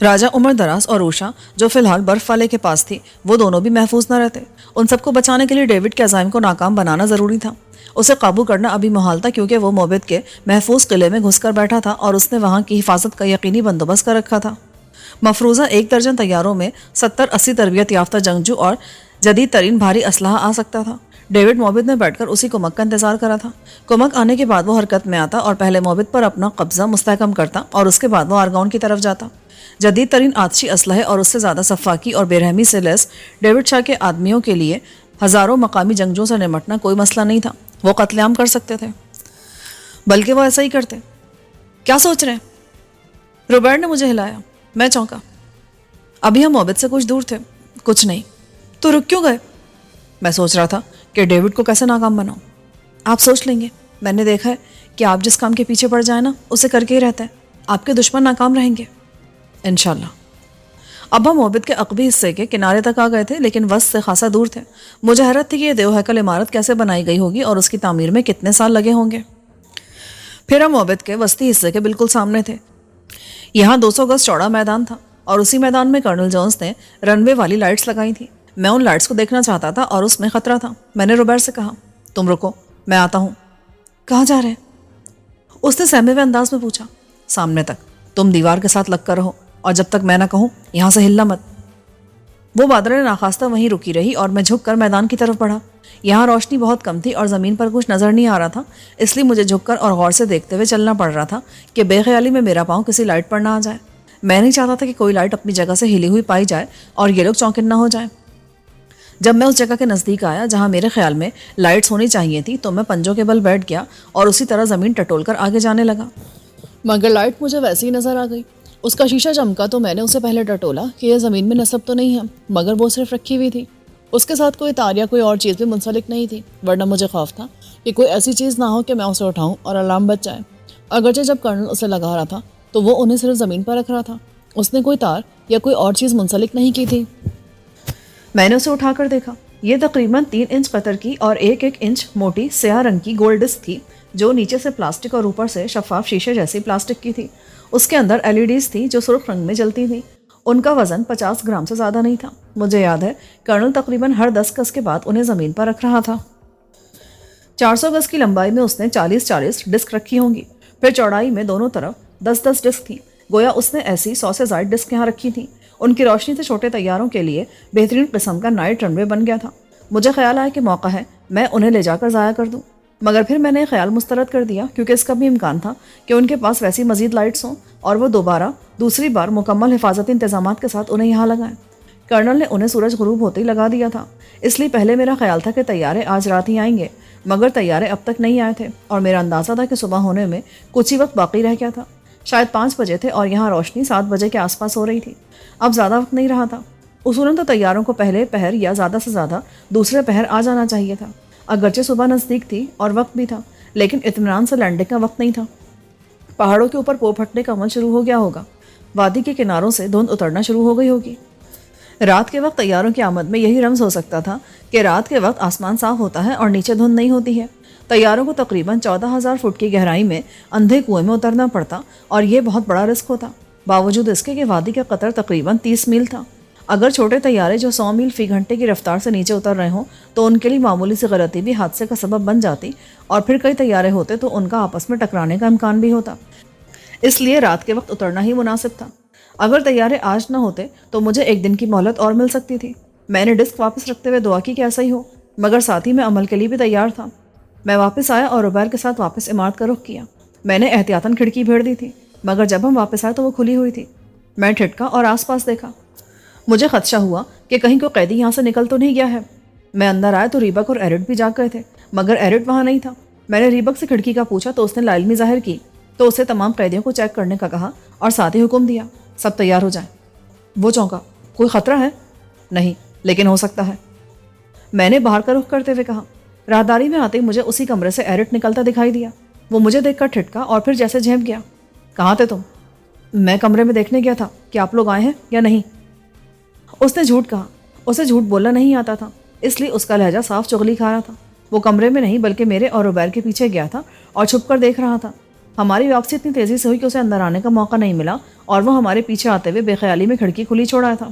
راجہ عمر دراز اور روشا جو فی الحال برف والے کے پاس تھی وہ دونوں بھی محفوظ نہ رہتے. ان سب کو بچانے کے لیے ڈیوڈ کے عزائم کو ناکام بنانا ضروری تھا. اسے قابو کرنا ابھی محال تھا کیونکہ وہ موبد کے محفوظ قلعے میں گھس کر بیٹھا تھا اور اس نے وہاں کی حفاظت کا یقینی بندوبست کر رکھا تھا. مفروضہ 1 درجن طیاروں میں 70-80 تربیت یافتہ جنگجو اور جدید ترین بھاری اسلحہ آ سکتا تھا. ڈیوڈ موبد میں بیٹھ کر اسی کمک کا انتظار کرا تھا. کمک آنے کے بعد وہ حرکت میں آتا اور پہلے موبد پر اپنا قبضہ مستحکم کرتا اور اس کے بعد وہ آرگاؤن کی طرف جاتا. جدید ترین آتشی اسلحے اور اس سے زیادہ سفاکی اور بے رحمی سے لیس ڈیوڈ شاہ کے آدمیوں کے لیے ہزاروں مقامی جنگجوؤں سے نمٹنا کوئی مسئلہ نہیں تھا. وہ قتل عام کر سکتے تھے، بلکہ وہ ایسا ہی کرتے. کیا سوچ رہے ہیں؟ روبرٹ نے مجھے ہلایا. میں چونکا. ابھی ہم موبد سے کچھ دور تھے. کچھ نہیں. تو رک کیوں گئے؟ میں سوچ رہا تھا کہ ڈیوڈ کو کیسے ناکام بناؤں. آپ سوچ لیں گے. میں نے دیکھا ہے کہ آپ جس کام کے پیچھے پڑ جائیں نا اسے کر کے ہی رہتا ہے. آپ کے دشمن ناکام رہیں گے انشاءاللہ. اب ہم موبد کے عقبی حصے کے کنارے تک آ گئے تھے لیکن وسط سے خاصا دور تھے. مجھے حیرت تھی کہ یہ دیو ہیکل عمارت کیسے بنائی گئی ہوگی اور اس کی تعمیر میں کتنے سال لگے ہوں گے. پھر ہم موبد کے وسطی حصے کے بالکل سامنے تھے. یہاں 200 گز چوڑا میدان تھا اور اسی میدان میں کرنل جونز نے رن وے والی لائٹس لگائی تھی. میں ان لائٹس کو دیکھنا چاہتا تھا اور اس میں خطرہ تھا. میں نے روبرٹ سے کہا تم رکو میں آتا ہوں. کہاں جا رہے ہیں؟ اس نے سہمے ہوئے انداز میں پوچھا. سامنے تک. تم دیوار کے ساتھ لگ کر رہو اور جب تک میں نہ کہوں یہاں سے ہلنا مت. وہ بادریں ناخواستہ وہیں رکی رہی اور میں جھک کر میدان کی طرف بڑھا. یہاں روشنی بہت کم تھی اور زمین پر کچھ نظر نہیں آ رہا تھا، اس لیے مجھے جھک کر اور غور سے دیکھتے ہوئے چلنا پڑ رہا تھا کہ بے خیالی میں میرا پاؤں کسی لائٹ پر نہ آ جائے. میں نہیں چاہتا تھا کہ کوئی لائٹ اپنی جگہ سے ہلی ہوئی پائی جائے اور یہ لوگ چونکن نہ ہو جائیں. جب میں اس جگہ کے نزدیک آیا جہاں میرے خیال میں لائٹس ہونی چاہیے تھی تو میں پنجوں کے بل بیٹھ گیا اور اسی طرح زمین ٹٹول کر آگے جانے لگا. مگر لائٹ مجھے ویسے ہی نظر آ گئی. اس کا شیشہ چمکا تو میں نے اسے پہلے ٹٹولا کہ یہ زمین میں نصب تو نہیں ہے، مگر وہ صرف رکھی ہوئی تھی. اس کے ساتھ کوئی تار یا کوئی اور چیز بھی منسلک نہیں تھی، ورنہ مجھے خوف تھا کہ کوئی ایسی چیز نہ ہو کہ میں اسے اٹھاؤں اور الارم بچ جائے. اگرچہ جب کرنل اسے لگا رہا تھا تو وہ انہیں صرف زمین پر رکھ رہا تھا. اس نے کوئی تار یا کوئی اور چیز منسلک نہیں کی تھی. میں نے اسے اٹھا کر دیکھا. یہ تقریباً 3 انچ قطر کی اور 1 انچ موٹی سیاہ رنگ کی گولڈ ڈسک تھی جو نیچے سے پلاسٹک اور اوپر سے شفاف شیشے جیسی پلاسٹک کی تھی. اس کے اندر LEDs تھی جو سرخ رنگ میں جلتی تھیں. ان کا وزن 50 گرام سے زیادہ نہیں تھا. مجھے یاد ہے کرنل تقریباً ہر 10 گز کے بعد انہیں زمین پر رکھ رہا تھا. 400 گز کی لمبائی میں اس نے 40 ڈسک رکھی ہوں گی. پھر چوڑائی میں دونوں طرف 10 ڈسک تھی. گویا اس نے ایسی 100 سے زائد ڈسک یہاں رکھی تھی. ان کی روشنی سے چھوٹے طیاروں کے لیے بہترین قسم کا نائٹ رن وے بن گیا تھا. مجھے خیال آیا کہ موقع ہے میں انہیں لے جا کر ضائع کر دوں، مگر پھر میں نے خیال مسترد کر دیا کیونکہ اس کا بھی امکان تھا کہ ان کے پاس ویسی مزید لائٹس ہوں اور وہ دوسری بار مکمل حفاظتی انتظامات کے ساتھ انہیں یہاں لگائیں. کرنل نے انہیں سورج غروب ہوتے ہی لگا دیا تھا، اس لیے پہلے میرا خیال تھا کہ طیارے آج رات ہی آئیں گے، مگر طیارے اب تک نہیں آئے تھے اور میرا اندازہ تھا کہ صبح ہونے میں کچھ ہی وقت باقی رہ گیا تھا. شاید 5 بجے تھے اور یہاں روشنی 7 بجے کے آس پاس ہو رہی تھی. اب زیادہ وقت نہیں رہا تھا. اصولاً تو طیاروں کو پہلے پہر یا زیادہ سے زیادہ دوسرے پہر آ جانا چاہیے تھا. اگرچہ صبح نزدیک تھی اور وقت بھی تھا، لیکن اطمینان سے لینڈنگ کا وقت نہیں تھا. پہاڑوں کے اوپر پو پھٹنے کا عمل شروع ہو گیا ہوگا. وادی کے کناروں سے دھند اترنا شروع ہو گئی ہوگی. رات کے وقت طیاروں کی آمد میں یہی رمز ہو سکتا تھا کہ رات کے وقت آسمان صاف ہوتا ہے اور نیچے دھند نہیں ہوتی ہے. طیاروں کو تقریباً 14,000 فٹ کی گہرائی میں اندھے کنویں میں اترنا پڑتا اور یہ بہت بڑا رسک ہوتا، باوجود اس کے کہ وادی کا قطر تقریباً 30 میل تھا. اگر چھوٹے طیارے جو 100 میل فی گھنٹے کی رفتار سے نیچے اتر رہے ہوں تو ان کے لیے معمولی سی غلطی بھی حادثے کا سبب بن جاتی، اور پھر کئی طیارے ہوتے تو ان کا آپس میں ٹکرانے کا امکان بھی ہوتا. اس لیے رات کے وقت اترنا ہی مناسب تھا. اگر طیارے آج نہ ہوتے تو مجھے 1 دن کی مہلت اور مل سکتی تھی. میں نے ڈسک واپس رکھتے ہوئے دعا کی کہ ایسا ہی ہو، مگر ساتھ ہی میں عمل کے لیے بھی تیار تھا. میں واپس آیا اور روبیر کے ساتھ واپس عمارت کا رخ کیا. میں نے احتیاطاً کھڑکی بھیڑ دی تھی، مگر جب ہم واپس آئے تو وہ کھلی ہوئی تھی. میں ٹھٹکا اور آس پاس دیکھا. مجھے خدشہ ہوا کہ کہیں کوئی قیدی یہاں سے نکل تو نہیں گیا ہے. میں اندر آیا تو ریبک اور ایرٹ بھی جاگ گئے تھے، مگر ایرٹ وہاں نہیں تھا. میں نے ریبک سے کھڑکی کا پوچھا تو اس نے لاعلمی ظاہر کی، تو اسے تمام قیدیوں کو چیک کرنے کا کہا اور ساتھ ہی حکم دیا سب تیار ہو جائیں. وہ چونکا. کوئی خطرہ ہے؟ نہیں، لیکن ہو سکتا ہے. میں نے باہر کا رخ کرتے ہوئے کہا. راہداری میں آتے ہی مجھے اسی کمرے سے ایرٹ نکلتا دکھائی دیا. وہ مجھے دیکھ کر ٹھٹکا اور پھر جیسے جھینپ گیا. کہاں تھے تم؟ میں کمرے میں دیکھنے گیا تھا کہ آپ لوگ آئے ہیں یا نہیں. اس نے جھوٹ کہا. اسے جھوٹ بولنا نہیں آتا تھا، اس لیے اس کا لہجہ صاف چغلی کھا رہا تھا. وہ کمرے میں نہیں بلکہ میرے اور روبیر کے پیچھے گیا تھا اور چھپ کر دیکھ رہا تھا. ہماری واپسی اتنی تیزی سے ہوئی کہ اسے اندر آنے کا موقع نہیں ملا اور وہ ہمارے پیچھے آتے ہوئے بے خیالی میں کھڑکی کھلی چھوڑا تھا۔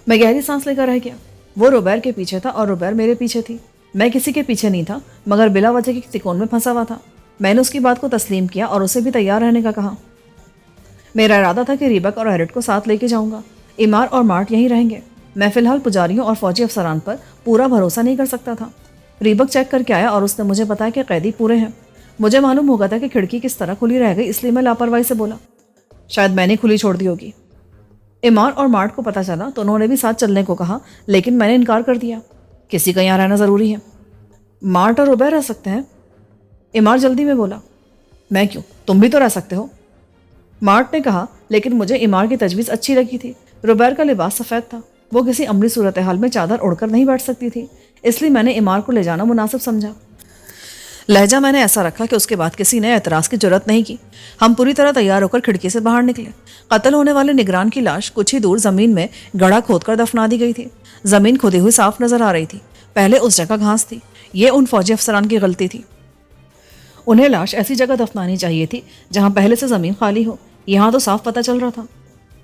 میں گہری سانس لے کر رہ گیا۔ وہ روبیر کے پیچھے تھا اور روبیر میرے پیچھے تھی۔ میں کسی کے پیچھے نہیں تھا مگر بلا وجہ کی تکون میں پھنسا ہوا تھا۔ میں نے اس کی بات کو تسلیم کیا اور اسے بھی تیار رہنے کا کہا۔ میرا ارادہ تھا کہ ریبک اور ایرٹ کو ساتھ لے کے جاؤں گا۔ ایمار اور مارٹ یہیں رہیں گے۔ میں فی الحال پجاریوں اور فوجی افسران پر پورا بھروسہ نہیں کر سکتا تھا۔ ریبک چیک کر کے آیا اور اس نے مجھے بتایا کہ قیدی پورے ہیں۔ مجھے معلوم ہوگا تھا کہ کھڑکی کس طرح کھلی رہ گئی، اس لیے میں لاپرواہی سے بولا، شاید میں نے کھلی چھوڑ دی ہوگی۔ ایمار اور مارٹ کو پتہ چلا تو انہوں نے بھی ساتھ چلنے کو کہا، لیکن میں نے انکار کر دیا۔ کسی کا یہاں رہنا ضروری ہے۔ مارٹ اور روبیر رہ سکتے ہیں، ایمار جلدی میں بولا۔ میں کیوں؟ تم بھی تو رہ سکتے ہو، مارٹ نے کہا، لیکن مجھے ایمار کی تجویز اچھی لگی تھی۔ روبیر کا لباس سفید تھا، وہ کسی عملی صورتحال میں چادر اڑ کر نہیں بیٹھ سکتی تھی، اس لیے میں نے ایمار کو لے جانا مناسب سمجھا۔ لہجہ میں نے ایسا رکھا کہ اس کے بعد کسی نے اعتراض کی جرات نہیں کی۔ ہم پوری طرح تیار ہو کر کھڑکی سے باہر نکلے۔ قتل ہونے والے نگران کی لاش کچھ ہی دور زمین میں گڑھا کھود کر دفنا دی گئی تھی۔ زمین کھودی ہوئی صاف نظر آ رہی تھی، پہلے اس جگہ گھاس تھی۔ یہ ان فوجی افسران کی غلطی تھی، انہیں لاش ایسی جگہ دفنانی چاہیے تھی جہاں پہلے سے زمین خالی ہو، یہاں تو صاف پتہ چل رہا تھا۔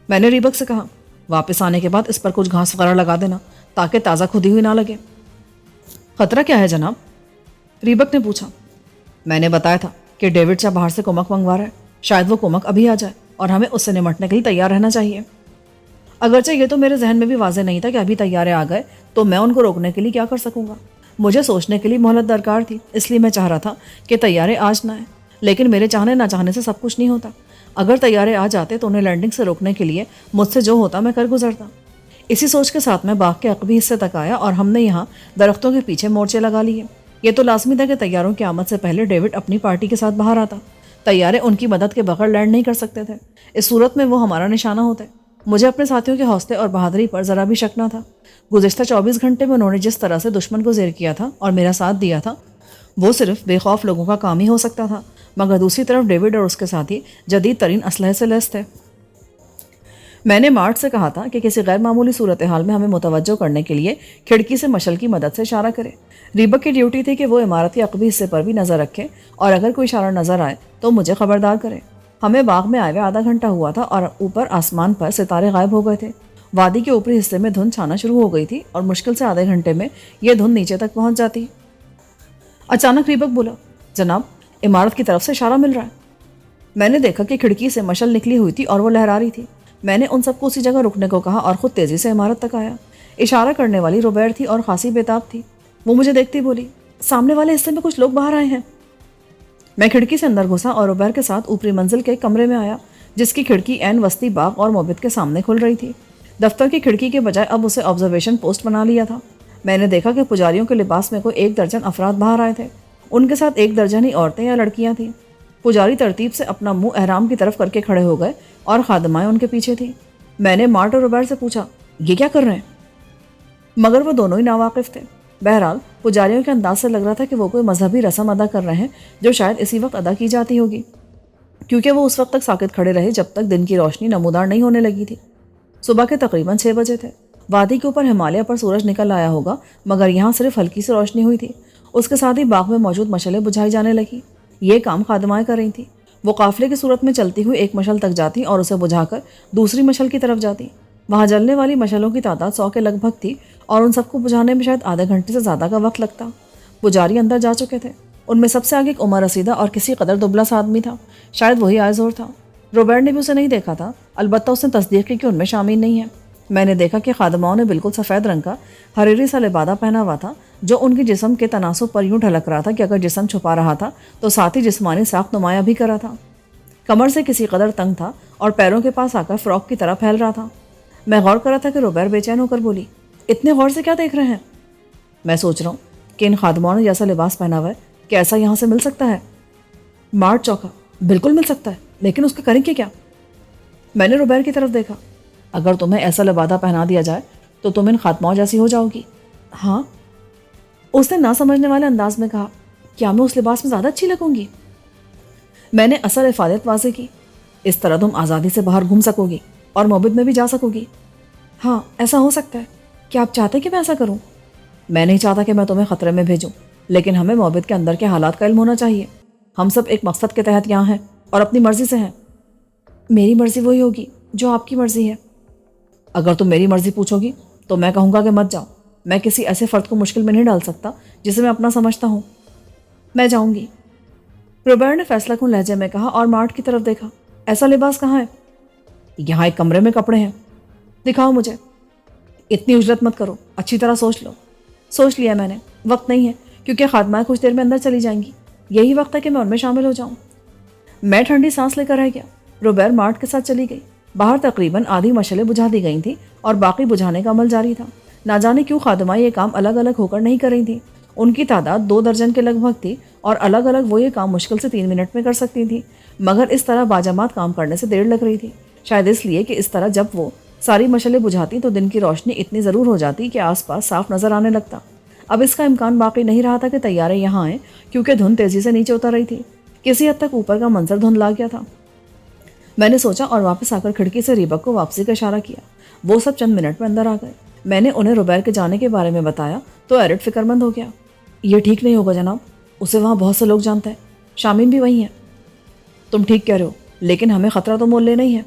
میں نے ریبک سے کہا، واپس آنے کے بعد اس پر کچھ گھاس وغیرہ لگا دینا تاکہ تازہ کھودی ہوئی نہ لگے۔ خطرہ کیا ہے جناب؟ ریبک نے پوچھا۔ میں نے بتایا تھا کہ ڈیوڈ شاہ باہر سے کمک منگوا رہا ہے، شاید وہ کمک ابھی آ جائے اور ہمیں اس سے نمٹنے کے لیے تیار رہنا چاہیے۔ اگرچہ یہ تو میرے ذہن میں بھی واضح نہیں تھا کہ ابھی تیارے آ گئے تو میں ان کو روکنے کے لیے کیا کر سکوں گا۔ مجھے سوچنے کے لیے مہلت درکار تھی، اس لیے میں چاہ رہا تھا کہ تیارے آج نہ آئے، لیکن میرے چاہنے نہ چاہنے سے سب کچھ نہیں ہوتا۔ اگر تیارے آ جاتے تو انہیں لینڈنگ سے روکنے کے لیے مجھ سے جو ہوتا میں کر گزرتا۔ اسی سوچ کے ساتھ میں باغ کے عقبی حصے تک آیا اور ہم نے یہاں درختوں کے پیچھے مورچے لگا لیے۔ یہ تو لازمی تھا کہ طیاروں کی آمد سے پہلے ڈیوڈ اپنی پارٹی کے ساتھ باہر آتا۔ طیارے ان کی مدد کے بغیر لینڈ نہیں کر سکتے تھے، اس صورت میں وہ ہمارا نشانہ ہوتے۔ مجھے اپنے ساتھیوں کے حوصلے اور بہادری پر ذرا بھی شک نہ تھا۔ گزشتہ 24 گھنٹے میں انہوں نے جس طرح سے دشمن کو زیر کیا تھا اور میرا ساتھ دیا تھا وہ صرف بے خوف لوگوں کا کام ہی ہو سکتا تھا، مگر دوسری طرف ڈیوڈ اور اس کے ساتھی جدید ترین اسلحے سے لیس تھے۔ میں نے مارٹ سے کہا تھا کہ کسی غیر معمولی صورتحال میں ہمیں متوجہ کرنے کے لیے کھڑکی سے مشل کی مدد سے اشارہ کرے۔ ریبک کی ڈیوٹی تھی کہ وہ عمارت کے عقبی حصے پر بھی نظر رکھے اور اگر کوئی اشارہ نظر آئے تو مجھے خبردار کرے۔ ہمیں باغ میں آئے ہوئے آدھا گھنٹہ ہوا تھا اور اوپر آسمان پر ستارے غائب ہو گئے تھے۔ وادی کے اوپری حصے میں دھند چھانا شروع ہو گئی تھی اور مشکل سے آدھے گھنٹے میں یہ دھند نیچے تک پہنچ جاتی۔ اچانک ریبک بولا، جناب، عمارت کی طرف سے اشارہ مل رہا ہے۔ میں نے دیکھا کہ کھڑکی سے مشل نکلی ہوئی تھی اور وہ لہرا رہی تھی۔ میں نے ان سب کو اسی جگہ رکنے کو کہا اور خود تیزی سے عمارت تک آیا۔ اشارہ کرنے والی روبیر تھی اور خاصی بےتاب تھی۔ وہ مجھے دیکھتی بولی، سامنے والے حصے میں کچھ لوگ باہر آئے ہیں۔ میں کھڑکی سے اندر گھسا اور روبیر کے ساتھ اوپری منزل کے کمرے میں آیا جس کی کھڑکی عین وسطی باغ اور موبد کے سامنے کھل رہی تھی۔ دفتر کی کھڑکی کے بجائے اب اسے آبزرویشن پوسٹ بنا لیا تھا۔ میں نے دیکھا کہ پجاریوں کے لباس میں کوئی 1 درجن افراد باہر آئے تھے، ان کے ساتھ 1 درجن ہی عورتیں یا لڑکیاں تھیں۔ پجاری ترتیب سے اپنا منہ احرام کی طرف کر کے کھڑے ہو گئے اور خادمائیں ان کے پیچھے تھیں۔ میں نے مارٹ اور روبیر سے پوچھا، یہ کیا کر رہے ہیں؟ مگر وہ دونوں ہی ناواقف تھے۔ بہرحال پجاریوں کے انداز سے لگ رہا تھا کہ وہ کوئی مذہبی رسم ادا کر رہے ہیں جو شاید اسی وقت ادا کی جاتی ہوگی، کیونکہ وہ اس وقت تک ساکت کھڑے رہے جب تک دن کی روشنی نمودار نہیں ہونے لگی تھی۔ صبح کے تقریباً 6 بجے تھے۔ وادی کے اوپر ہمالیہ پر سورج نکل آیا ہوگا مگر یہاں صرف ہلکی سی روشنی ہوئی تھی۔ اس کے ساتھ ہی باغ میں موجود مشلیں بجھائی جانے لگی۔ یہ کام خادمائیں کر رہی تھیں۔ وہ قافلے کی صورت میں چلتی ہوئی ایک مشل تک جاتی اور اسے بجھا کر دوسری مشل کی طرف جاتی۔ وہاں جلنے والی مشلوں کی تعداد 100 کے لگ بھگ تھی اور ان سب کو بجھانے میں شاید آدھے گھنٹے سے زیادہ کا وقت لگتا۔ پجاری اندر جا چکے تھے۔ ان میں سب سے آگے ایک عمر رسیدہ اور کسی قدر دبلا سا آدمی تھا، شاید وہی آئزور تھا۔ روبیر نے بھی اسے نہیں دیکھا تھا، البتہ اس نے تصدیق کی کہ ان میں شامل نہیں ہے۔ میں نے دیکھا کہ خادماؤں نے بالکل سفید رنگ کا حریری سا لبادہ پہنا ہوا تھا جو ان کے جسم کے تناسب پر یوں ڈھلک رہا تھا کہ اگر جسم چھپا رہا تھا تو ساتھ ہی جسمانی ساخت نمایاں بھی کر رہا تھا۔ کمر سے کسی قدر تنگ تھا اور پیروں کے پاس آ کر فراک کی طرح پھیل رہا تھا۔ میں غور کر رہا تھا کہ روبیر بے چین ہو کر بولی، اتنے غور سے کیا دیکھ رہے ہیں؟ میں سوچ رہا ہوں کہ ان خادماؤں نے جیسا لباس پہنا ہوا ہے کہ ایسا یہاں سے مل سکتا ہے؟ مارٹ چوکا، بالکل مل سکتا ہے، لیکن اس کا کریں کہ کیا؟ میں نے روبیر کی طرف دیکھا۔ اگر تمہیں ایسا لبادہ پہنا دیا جائے تو تم ان خاتماؤں جیسی ہو جاؤ گی۔ ہاں، اس نے نہ سمجھنے والے انداز میں کہا، کیا میں اس لباس میں زیادہ اچھی لگوں گی؟ میں نے اصل افادیت واضح کی، اس طرح تم آزادی سے باہر گھوم سکو گی اور موبد میں بھی جا سکو گی۔ ہاں، ایسا ہو سکتا ہے۔ کیا آپ چاہتے کہ میں ایسا کروں؟ میں نہیں چاہتا کہ میں تمہیں خطرے میں بھیجوں، لیکن ہمیں موبد کے اندر کے حالات کا علم ہونا چاہیے۔ ہم سب ایک مقصد کے تحت یہاں ہیں اور اپنی مرضی سے ہیں۔ میری مرضی وہی ہوگی جو آپ کی مرضی ہے۔ اگر تم میری مرضی پوچھو گی تو میں کہوں گا کہ مت جاؤ۔ میں کسی ایسے فرد کو مشکل میں نہیں ڈال سکتا جسے میں اپنا سمجھتا ہوں۔ میں جاؤں گی، روبیر نے فیصلہ کن لہجے میں کہا اور مارٹ کی طرف دیکھا۔ ایسا لباس کہاں ہے؟ یہاں ایک کمرے میں کپڑے ہیں، دکھاؤ مجھے۔ اتنی اجرت مت کرو، اچھی طرح سوچ لو۔ سوچ لیا میں نے، وقت نہیں ہے کیونکہ خادمائیں کچھ دیر میں اندر چلی جائیں گی۔ یہی وقت ہے کہ میں ان میں شامل ہو جاؤں۔ میں ٹھنڈی سانس لے کر رہ گیا۔ روبیر مارٹ کے ساتھ چلی گئی۔ باہر تقریباً آدھی مشعلیں بجھا دی گئی تھیں اور باقی بجھانے کا عمل جاری تھا۔ نہ جانے کیوں خادمائیں یہ کام الگ الگ ہو کر نہیں کر رہی تھیں۔ ان کی تعداد 2 درجن کے لگ بھگ تھی اور الگ الگ وہ یہ کام مشکل سے 3 منٹ میں کر سکتی تھیں، مگر اس طرح باجماعت کام کرنے سے دیر لگ رہی تھی۔ شاید اس لیے کہ اس طرح جب وہ ساری مشعلیں بجھاتی تو دن کی روشنی اتنی ضرور ہو جاتی کہ آس پاس صاف نظر آنے لگتا۔ اب اس کا امکان باقی نہیں رہا تھا کہ طیارے یہاں آئیں کیونکہ دھند تیزی سے نیچے اتر رہی تھی۔ کسی حد تک اوپر کا منظر دھندلا گیا تھا۔ میں نے سوچا اور واپس آ کر کھڑکی سے ریبک کو واپسی کا اشارہ کیا۔ وہ سب چند منٹ میں اندر آ گئے۔ میں نے انہیں روبیر کے جانے کے بارے میں بتایا تو ایرٹ فکر مند ہو گیا۔ یہ ٹھیک نہیں ہوگا جناب، اسے وہاں بہت سے لوگ جانتے ہیں، شامین بھی وہی ہیں۔ تم ٹھیک کہہ رہے ہو، لیکن ہمیں خطرہ تو مول لینا ہی ہے۔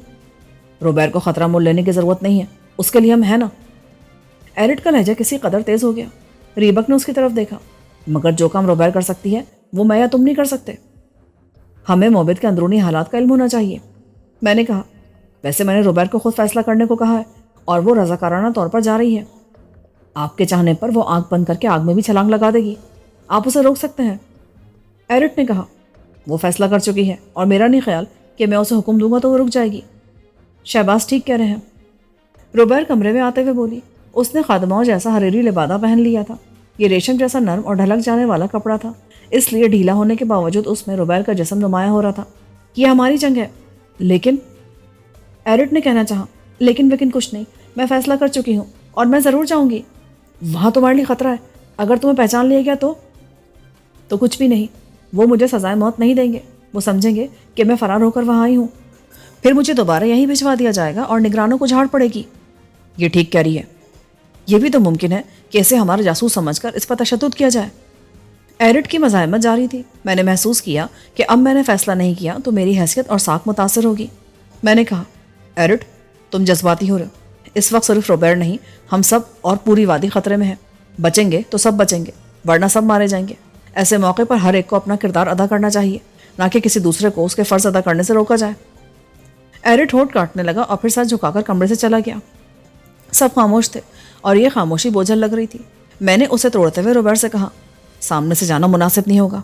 روبیر کو خطرہ مول لینے کی ضرورت نہیں ہے، اس کے لیے ہم ہیں نا۔ ایرٹ کا لہجہ کسی قدر تیز ہو گیا۔ ریبک نے اس کی طرف دیکھا۔ مگر جو کام روبیر کر سکتی ہے وہ میں یا تم نہیں کر سکتے۔ ہمیں موبد کے اندرونی حالات کا علم ہونا چاہیے۔ میں نے کہا، ویسے میں نے روبیر کو خود فیصلہ کرنے کو کہا ہے اور وہ رضاکارانہ طور پر جا رہی ہے۔ آپ کے چاہنے پر وہ آنکھ بند کر کے آگ میں بھی چھلانگ لگا دے گی، آپ اسے روک سکتے ہیں۔ ایرٹ نے کہا، وہ فیصلہ کر چکی ہے اور میرا نہیں خیال کہ میں اسے حکم دوں گا تو وہ رک جائے گی۔ شہباز ٹھیک کہہ رہے ہیں، روبیر کمرے میں آتے ہوئے بولی۔ اس نے خادماؤں جیسا حریری لبادہ پہن لیا تھا۔ یہ ریشم جیسا نرم اور ڈھلک جانے والا کپڑا تھا، اس لیے ڈھیلا ہونے کے باوجود اس میں روبیر کا جسم نمایاں ہو رہا تھا۔ یہ ہماری جنگ ہے، لیکن ایرٹ نے کہنا چاہا، لیکن کچھ نہیں، میں فیصلہ کر چکی ہوں اور میں ضرور جاؤں گی۔ وہاں تمہارے لیے خطرہ ہے، اگر تمہیں پہچان لیا گیا تو کچھ بھی نہیں، وہ مجھے سزائے موت نہیں دیں گے۔ وہ سمجھیں گے کہ میں فرار ہو کر وہاں آئی ہوں، پھر مجھے دوبارہ یہیں بھجوا دیا جائے گا اور نگرانوں کو جھاڑ پڑے گی۔ یہ ٹھیک کہہ رہی ہے، یہ بھی تو ممکن ہے کہ اسے ہمارا جاسوس سمجھ کر اس پر تشدد کیا جائے۔ ایرٹ کی مزاحمت جاری تھی۔ میں نے محسوس کیا کہ اب میں نے فیصلہ نہیں کیا تو میری حیثیت اور ساکھ متاثر ہوگی۔ میں نے کہا، ایرٹ تم جذباتی ہو رہے ہو، اس وقت صرف روبیر نہیں، ہم سب اور پوری وادی خطرے میں ہے۔ بچیں گے تو سب بچیں گے، ورنہ سب مارے جائیں گے۔ ایسے موقع پر ہر ایک کو اپنا کردار ادا کرنا چاہیے، نہ کہ کسی دوسرے کو اس کے فرض ادا کرنے سے روکا جائے۔ ایرٹ ہونٹ کاٹنے لگا اور پھر سر جھکا کر کمرے سے چلا گیا۔ سب خاموش تھے اور یہ خاموشی بوجھل لگ رہی تھی۔ میں نے اسے توڑتے ہوئے روبیر سے کہا، سامنے سے جانا مناسب نہیں ہوگا،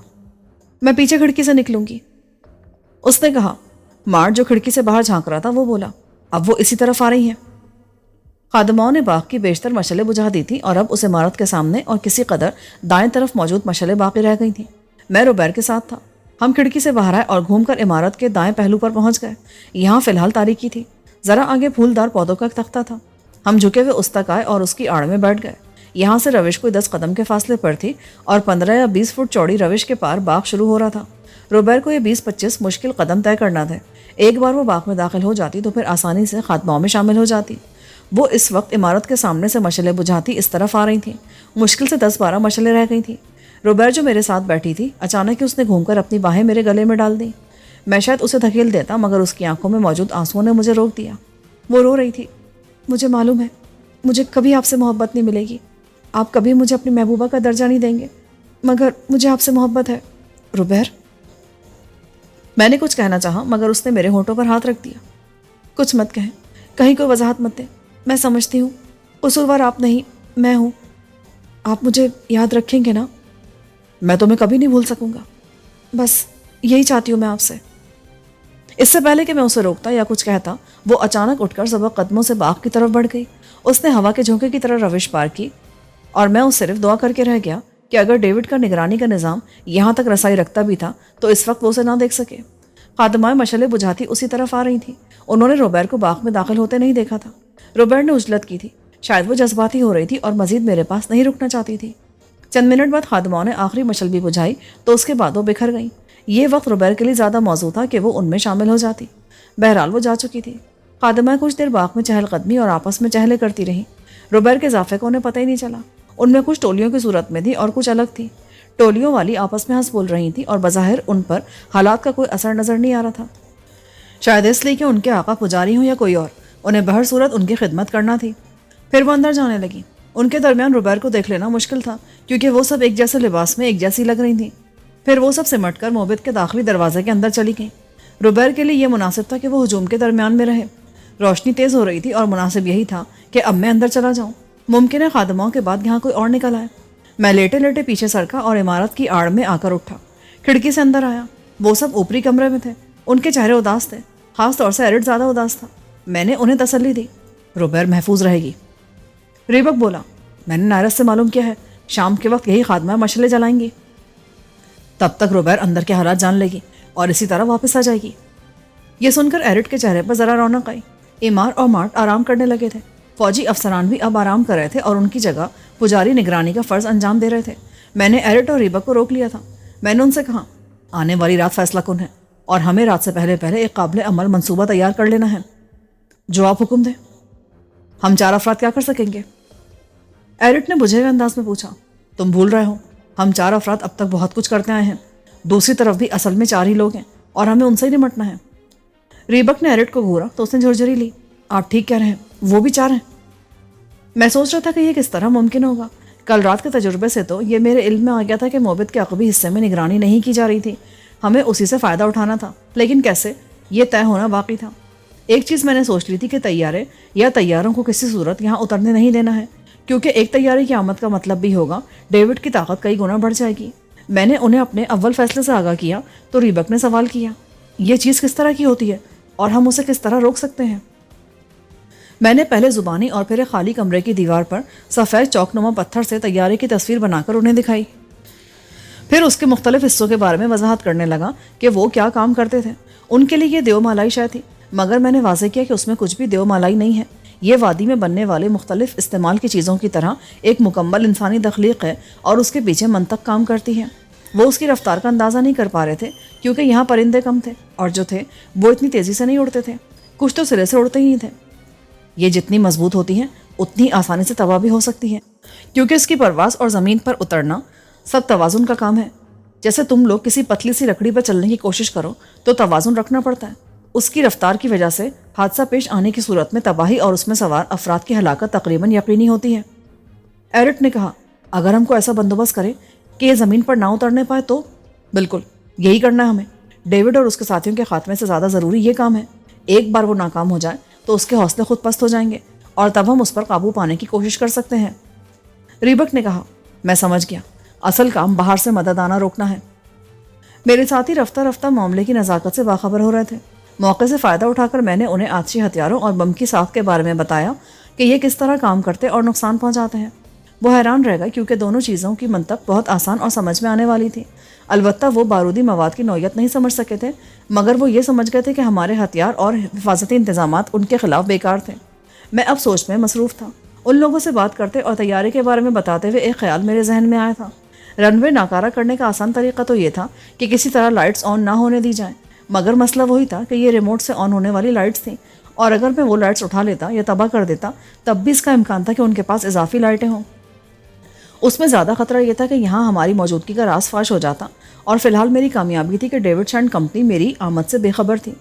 میں پیچھے کھڑکی سے نکلوں گی۔ اس نے کہا۔ مارٹ جو کھڑکی سے باہر جھانک رہا تھا وہ بولا، اب وہ اسی طرف آ رہی ہیں۔ خادماؤں نے باغ کی بیشتر مشعلیں بجھا دی تھیں اور اب اس عمارت کے سامنے اور کسی قدر دائیں طرف موجود مشعلیں باقی رہ گئی تھیں۔ میں روبیر کے ساتھ تھا۔ ہم کھڑکی سے باہر آئے اور گھوم کر عمارت کے دائیں پہلو پر پہنچ گئے۔ یہاں فی الحال تاریکی تھی، ذرا آگے پھولدار پودوں کا ایک تختہ تھا۔ ہم جھکے ہوئے اس تک آئے اور اس کی آڑ میں بیٹھ گئے۔ یہاں سے روش کوئی 10 قدم کے فاصلے پر تھی اور 15 یا 20 فٹ چوڑی روش کے پار باغ شروع ہو رہا تھا۔ روبیر کو یہ 20-25 مشکل قدم طے کرنا تھے۔ ایک بار وہ باغ میں داخل ہو جاتی تو پھر آسانی سے خادماؤں میں شامل ہو جاتی۔ وہ اس وقت عمارت کے سامنے سے مشعلیں بجھاتی اس طرف آ رہی تھیں۔ مشکل سے 10-12 مشعلیں رہ گئی تھیں۔ روبیر جو میرے ساتھ بیٹھی تھی، اچانک اس نے گھوم کر اپنی باہیں میرے گلے میں ڈال دیں۔ میں شاید اسے دھکیل دیتا مگر اس کی آنکھوں میں موجود آنسوؤں نے مجھے روک دیا۔ وہ رو رہی تھی۔ مجھے معلوم ہے مجھے کبھی آپ سے محبت نہیں ملے گی، آپ کبھی مجھے اپنی محبوبہ کا درجہ نہیں دیں گے، مگر مجھے آپ سے محبت ہے روبیر۔ میں نے کچھ کہنا چاہا مگر اس نے میرے ہونٹوں پر ہاتھ رکھ دیا۔ کچھ مت کہیں، کہیں کوئی وضاحت مت دیں، میں سمجھتی ہوں قصوروار آپ نہیں میں ہوں، آپ مجھے یاد رکھیں گے نا؟ میں تمہیں کبھی نہیں بھول سکوں گا، بس یہی چاہتی ہوں میں آپ سے۔ اس سے پہلے کہ میں اسے روکتا یا کچھ کہتا، وہ اچانک اٹھ کر سبق قدموں سے باغ کی طرف بڑھ گئی۔ اس نے ہوا کے جھونکے کی طرح روش پار کی اور میں اس صرف دعا کر کے رہ گیا کہ اگر ڈیوڈ کا نگرانی کا نظام یہاں تک رسائی رکھتا بھی تھا تو اس وقت وہ اسے نہ دیکھ سکے۔ خادمائیں مشعلیں بجھاتی اسی طرف آ رہی تھیں۔ انہوں نے روبیر کو باغ میں داخل ہوتے نہیں دیکھا تھا۔ روبیر نے اجلت کی تھی، شاید وہ جذباتی ہو رہی تھی اور مزید میرے پاس نہیں رکنا چاہتی تھی۔ چند منٹ بعد خادماؤں نے آخری مشعل بھی بجھائی تو اس کے بعد وہ بکھر گئیں۔ یہ وقت روبیر کے لیے زیادہ موزوں تھا کہ وہ ان میں شامل ہو جاتی۔ بہرحال وہ جا چکی تھی۔ خادمائیں کچھ دیر باغ میں چہل قدمی اور آپس میں چہلے کرتی رہیں۔ روبیر کے اضافے کو انہیں پتہ ہی نہیں چلا۔ ان میں کچھ ٹولیوں کی صورت میں تھی اور کچھ الگ تھی۔ ٹولیوں والی آپس میں ہنس بول رہی تھیں اور بظاہر ان پر حالات کا کوئی اثر نظر نہیں آ رہا تھا، شاید اس لیے کہ ان کے آقا پجاری ہوں یا کوئی اور، انہیں بہر صورت ان کی خدمت کرنا تھی۔ پھر وہ اندر جانے لگی۔ ان کے درمیان روبیر کو دیکھ لینا مشکل تھا کیونکہ وہ سب ایک جیسے لباس میں ایک جیسی لگ رہی تھیں۔ پھر وہ سب سمٹ کر موبت کے داخلی دروازے کے اندر چلی گئیں۔ روبیر کے لیے یہ مناسب تھا کہ وہ ہجوم کے درمیان میں رہے۔ روشنی تیز ہو رہی تھی اور مناسب یہی تھا کہ اب میں اندر چلا جاؤں، ممکن ہے خادموں کے بعد یہاں کوئی اور نکل آئے۔ میں لیٹے لیٹے پیچھے سرکا اور عمارت کی آڑ میں آ کر اٹھا، کھڑکی سے اندر آیا۔ وہ سب اوپری کمرے میں تھے، ان کے چہرے اداس تھے، خاص طور سے ایرٹ زیادہ اداس تھا۔ میں نے انہیں تسلی دی، روبیر محفوظ رہے گی۔ ریبک بولا، میں نے نائرس سے معلوم کیا ہے، شام کے وقت یہی خادمہ مشعلیں جلائیں گی، تب تک روبیر اندر کے حالات جان لے گی اور اسی طرح واپس آ جائے گی۔ یہ سن کر ایرٹ کے چہرے پر ذرا رونق آئی۔ ایمار اور مارٹ آرام کرنے لگے تھے، فوجی افسران بھی اب آرام کر رہے تھے اور ان کی جگہ پجاری نگرانی کا فرض انجام دے رہے تھے۔ میں نے ایرٹ اور ریبک کو روک لیا تھا۔ میں نے ان سے کہا، آنے والی رات فیصلہ کن ہے اور ہمیں رات سے پہلے ایک قابل عمل منصوبہ تیار کر لینا ہے۔ جو آپ حکم دیں۔ ہم 4 افراد کیا کر سکیں گے؟ ایرٹ نے بجھے ہوئے انداز میں پوچھا۔ تم بھول رہے ہو، ہم 4 افراد اب تک بہت کچھ کرتے آئے ہیں، دوسری طرف بھی اصل میں 4 ہی لوگ ہیں اور ہمیں ان سے ہی نمٹنا ہے۔ ریبک نے ایرٹ کو گھورا تو اس نے جھرجھری لی۔ آپ ٹھیک کہہ رہے ہیں، وہ بھی 4 ہیں۔ میں سوچ رہا تھا کہ یہ کس طرح ممکن ہوگا۔ کل رات کے تجربے سے تو یہ میرے علم میں آ گیا تھا کہ موبت کے عقبی حصے میں نگرانی نہیں کی جا رہی تھی، ہمیں اسی سے فائدہ اٹھانا تھا، لیکن کیسے، یہ طے ہونا باقی تھا۔ ایک چیز میں نے سوچ لی تھی کہ طیارے یا طیاروں کو کسی صورت یہاں اترنے نہیں دینا ہے، کیونکہ ایک طیارے کی آمد کا مطلب بھی ہوگا ڈیوڈ کی طاقت کئی گنا بڑھ جائے گی۔ میں نے انہیں اپنے اول فیصلے سے آگاہ کیا تو ریبک نے سوال کیا، یہ چیز کس طرح کی ہوتی ہے اور ہم اسے کس طرح روک سکتے ہیں؟ میں نے پہلے زبانی اور پھر ایک خالی کمرے کی دیوار پر سفید چوک نما پتھر سے طیارے کی تصویر بنا کر انہیں دکھائی، پھر اس کے مختلف حصوں کے بارے میں وضاحت کرنے لگا کہ وہ کیا کام کرتے تھے۔ ان کے لیے یہ دیو مالائی شے تھی، مگر میں نے واضح کیا کہ اس میں کچھ بھی دیو مالائی نہیں ہے، یہ وادی میں بننے والے مختلف استعمال کی چیزوں کی طرح ایک مکمل انسانی تخلیق ہے اور اس کے پیچھے منطق کام کرتی ہے۔ وہ اس کی رفتار کا اندازہ نہیں کر پا رہے تھے کیونکہ یہاں پرندے کم تھے اور جو تھے وہ اتنی تیزی سے نہیں اڑتے تھے، کچھ تو سرے سے اڑتے ہی نہیں تھے۔ یہ جتنی مضبوط ہوتی ہیں اتنی آسانی سے تباہ بھی ہو سکتی ہیں، کیونکہ اس کی پرواز اور زمین پر اترنا سب توازن کا کام ہے۔ جیسے تم لوگ کسی پتلی سی لکڑی پر چلنے کی کوشش کرو تو توازن رکھنا پڑتا ہے، اس کی رفتار کی وجہ سے حادثہ پیش آنے کی صورت میں تباہی اور اس میں سوار افراد کی ہلاکت تقریباً یقینی ہوتی ہے۔ ایرٹ نے کہا، اگر ہم کو ایسا بندوبست کریں کہ یہ زمین پر نہ اترنے پائے تو؟ بالکل، یہی کرنا ہے ہمیں۔ ڈیوڈ اور اس کے ساتھیوں کے خاتمے سے زیادہ ضروری یہ کام ہے۔ ایک بار وہ ناکام ہو جائے تو اس کے حوصلے خود پست ہو جائیں گے اور تب ہم اس پر قابو پانے کی کوشش کر سکتے ہیں۔ ریبک نے کہا، میں سمجھ گیا، اصل کام باہر سے مدد آنا روکنا ہے۔ میرے ساتھی رفتہ رفتہ معاملے کی نزاکت سے باخبر ہو رہے تھے۔ موقع سے فائدہ اٹھا کر میں نے انہیں آتشی ہتھیاروں اور بم کی ساخت کے بارے میں بتایا کہ یہ کس طرح کام کرتے اور نقصان پہنچاتے ہیں۔ وہ حیران رہ گئے کیونکہ دونوں چیزوں کی منطق بہت آسان اور سمجھ میں آنے والی تھی۔ البتہ وہ بارودی مواد کی نوعیت نہیں سمجھ سکے تھے، مگر وہ یہ سمجھ گئے تھے کہ ہمارے ہتھیار اور حفاظتی انتظامات ان کے خلاف بیکار تھے۔ میں اب سوچ میں مصروف تھا۔ ان لوگوں سے بات کرتے اور طیارے کے بارے میں بتاتے ہوئے ایک خیال میرے ذہن میں آیا تھا۔ رن وے ناکارہ کرنے کا آسان طریقہ تو یہ تھا کہ کسی طرح لائٹس آن نہ ہونے دی جائیں، مگر مسئلہ وہی تھا کہ یہ ریموٹ سے آن ہونے والی لائٹس تھیں، اور اگر میں وہ لائٹس اٹھا لیتا یا تباہ کر دیتا تب بھی اس کا امکان تھا کہ ان کے پاس اضافی لائٹیں ہوں۔ اس میں زیادہ خطرہ یہ تھا کہ یہاں ہماری موجودگی کا راز فاش ہو جاتا، اور فی الحال میری کامیابی تھی کہ ڈیوڈ اینڈ کمپنی میری آمد سے بے خبر تھی۔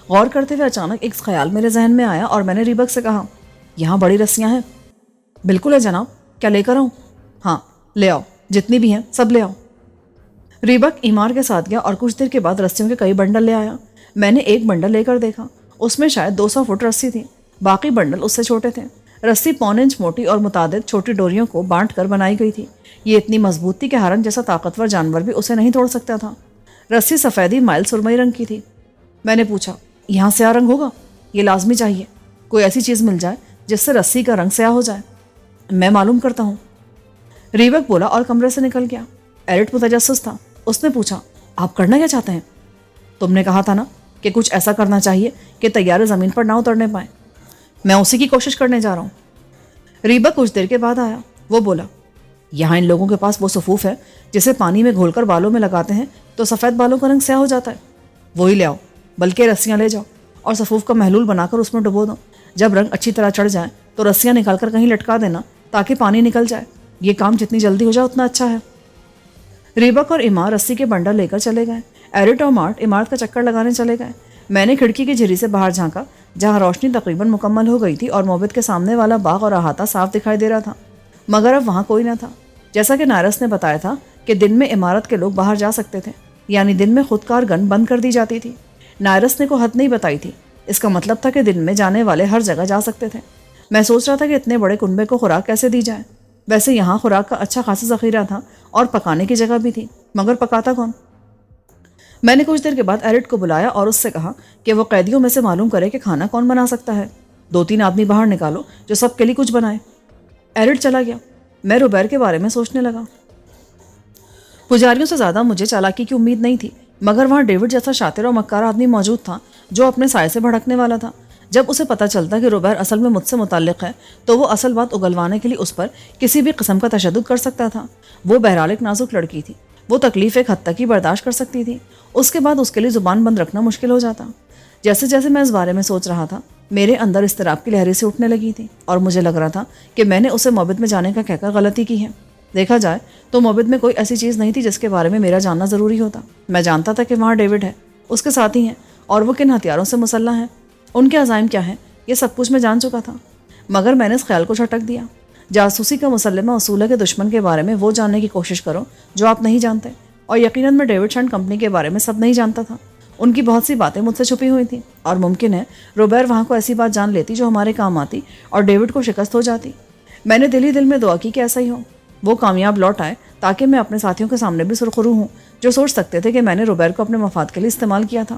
غور کرتے ہوئے اچانک ایک خیال میرے ذہن میں آیا اور میں نے ریبک سے کہا، یہاں بڑی رسیاں ہیں؟ بالکل ہے جناب، کیا لے کر آؤں؟ ہاں لے آؤ، جتنی بھی ہیں سب لے آؤ۔ ریبک ایمار کے ساتھ گیا اور کچھ دیر کے بعد رسیوں کے کئی بنڈل لے آیا۔ میں نے ایک بنڈل لے کر دیکھا، اس میں شاید 200 فٹ رسی تھی، باقی بنڈل اس سے چھوٹے تھے۔ رسی 1.25 انچ موٹی اور متعدد چھوٹی ڈوریوں کو بانٹ کر بنائی گئی تھی۔ یہ اتنی مضبوط تھی کہ ہرن جیسا طاقتور جانور بھی اسے نہیں توڑ سکتا تھا۔ رسی سفیدی مائل سرمئی رنگ کی تھی۔ میں نے پوچھا، یہاں سیاہ رنگ ہوگا؟ یہ لازمی چاہیے، کوئی ایسی چیز مل جائے جس سے رسی کا رنگ سیاہ ہو جائے۔ میں معلوم کرتا ہوں، ریبک بولا اور کمرے سے نکل گیا۔ ایرٹ متجسس تھا، اس نے پوچھا، آپ کرنا کیا چاہتے ہیں؟ تم نے کہا تھا نا کہ کچھ ایسا کرنا چاہیے کہ طیارے زمین پر نہ اترنے پائیں، میں اسی کی کوشش کرنے جا رہا ہوں۔ ریبک کچھ دیر کے بعد آیا۔ وہ بولا، یہاں ان لوگوں کے پاس وہ سفوف ہے جسے پانی میں گھول کر بالوں میں لگاتے ہیں تو سفید بالوں کا رنگ سیاہ ہو جاتا ہے، وہی لے آؤ، بلکہ رسیاں لے جاؤ اور سفوف کا محلول بنا کر اس میں ڈبو دو۔ جب رنگ اچھی طرح چڑھ جائیں تو رسیاں نکال کر کہیں لٹکا دینا تاکہ پانی نکل جائے۔ یہ کام جتنی جلدی ہو جائے اتنا اچھا ہے۔ ریبک اور ایمار رسی کے بنڈل لے کر چلے گئے۔ ایرٹ اور مارٹ عمارت کا چکر لگانے چلے گئے۔ میں نے کھڑکی کی جھری سے باہر جھانکا جہاں روشنی تقریباً مکمل ہو گئی تھی اور موبت کے سامنے والا باغ اور احاطہ صاف دکھائی دے رہا تھا، مگر اب وہاں کوئی نہ تھا۔ جیسا کہ نائرس نے بتایا تھا کہ دن میں عمارت کے لوگ باہر جا سکتے تھے، یعنی دن میں خودکار گن بند کر دی جاتی تھی۔ نائرس نے کو حد نہیں بتائی تھی، اس کا مطلب تھا کہ دن میں جانے والے ہر جگہ جا سکتے تھے۔ میں سوچ رہا تھا کہ اتنے بڑے کنبے کو خوراک کیسے دی جائے۔ ویسے یہاں خوراک کا اچھا خاصا ذخیرہ تھا اور پکانے کی جگہ بھی تھی، مگر پکاتا کون؟ میں نے کچھ دیر کے بعد ایرٹ کو بلایا اور اس سے کہا کہ وہ قیدیوں میں سے معلوم کرے کہ کھانا کون بنا سکتا ہے۔ 2-3 آدمی باہر نکالو جو سب کے لیے کچھ بنائے۔ ایرٹ چلا گیا۔ میں روبیر کے بارے میں سوچنے لگا۔ پجاریوں سے زیادہ مجھے چالاکی کی امید نہیں تھی، مگر وہاں ڈیوڈ جیسا شاطر اور مکار آدمی موجود تھا جو اپنے سائے سے بھڑکنے والا تھا۔ جب اسے پتہ چلتا کہ روبیر اصل میں مجھ سے متعلق ہے تو وہ اصل بات اگلوانے کے لیے اس پر کسی بھی قسم کا تشدد کر سکتا تھا۔ وہ بہرحال ایک نازک لڑکی تھی، وہ تکلیف ایک حد تک ہی برداشت کر سکتی تھی، اس کے بعد اس کے لیے زبان بند رکھنا مشکل ہو جاتا۔ جیسے جیسے میں اس بارے میں سوچ رہا تھا میرے اندر اضطراب کی لہریں سے اٹھنے لگی تھی اور مجھے لگ رہا تھا کہ میں نے اسے موبت میں جانے کا کہہ کر غلطی کی ہے۔ دیکھا جائے تو موبت میں کوئی ایسی چیز نہیں تھی جس کے بارے میں میرا جاننا ضروری ہوتا۔ میں جانتا تھا کہ وہاں ڈیوڈ ہے، اس کے ساتھی ہیں اور وہ کن ہتھیاروں سے مسلح ہیں، ان کے عزائم کیا ہیں، یہ سب کچھ میں جان چکا تھا، مگر میں نے اس خیال کو جھٹک دیا۔ جاسوسی کا مسلمہ اصول ہے کہ دشمن کے بارے میں وہ جاننے کی کوشش کرو جو آپ نہیں جانتے، اور یقیناً میں ڈیوڈ شنٹ کمپنی کے بارے میں سب نہیں جانتا تھا۔ ان کی بہت سی باتیں مجھ سے چھپی ہوئی تھیں اور ممکن ہے روبیر وہاں کو ایسی بات جان لیتی جو ہمارے کام آتی اور ڈیوڈ کو شکست ہو جاتی۔ میں نے دل ہی دل میں دعا کی کہ ایسا ہی ہو، وہ کامیاب لوٹ آئے تاکہ میں اپنے ساتھیوں کے سامنے بھی سرخرو ہوں جو سوچ سکتے تھے کہ میں نے روبیر کو اپنے مفاد کے لیے استعمال کیا تھا۔